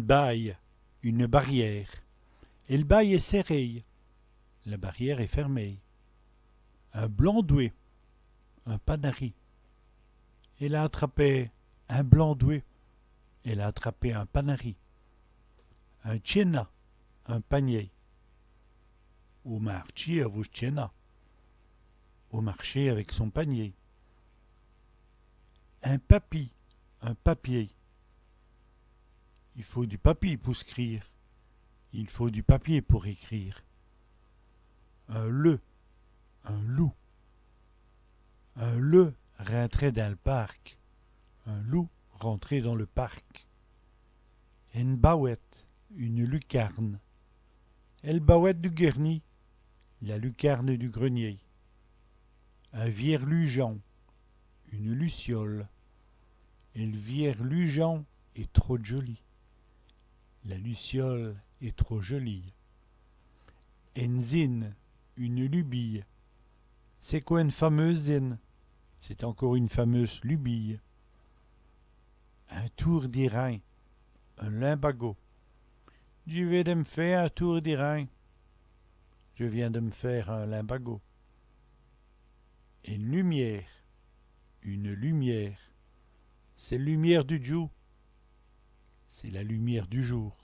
baille, une barrière. Et le bail est serré, la barrière est fermée. Un blanc doué, un panari. Elle a attrapé un blanc doué, elle a attrapé un panari. Un tchéna, un panier. Au marché, vous tchéna. Au marché avec son panier. Un papy, un papier. Il faut du papier pour écrire. Il faut du papier pour écrire. Un loup. Un le rentrait dans le parc. Un loup rentrait dans le parc. Une bauette, une lucarne. Elle bauette du guernier, la lucarne du grenier. Un vierlugeon, une luciole. Et le vierlugeon est trop joli. La luciole est trop jolie. Une zine, une lubie. C'est quoi une fameuse zine? C'est encore une fameuse lubie. Un tour d'airain, un limbago. Je vais de me faire un tour d'airain. Je viens de me faire un limbago. Une lumière, une lumière. C'est la lumière du jour. C'est la lumière du jour.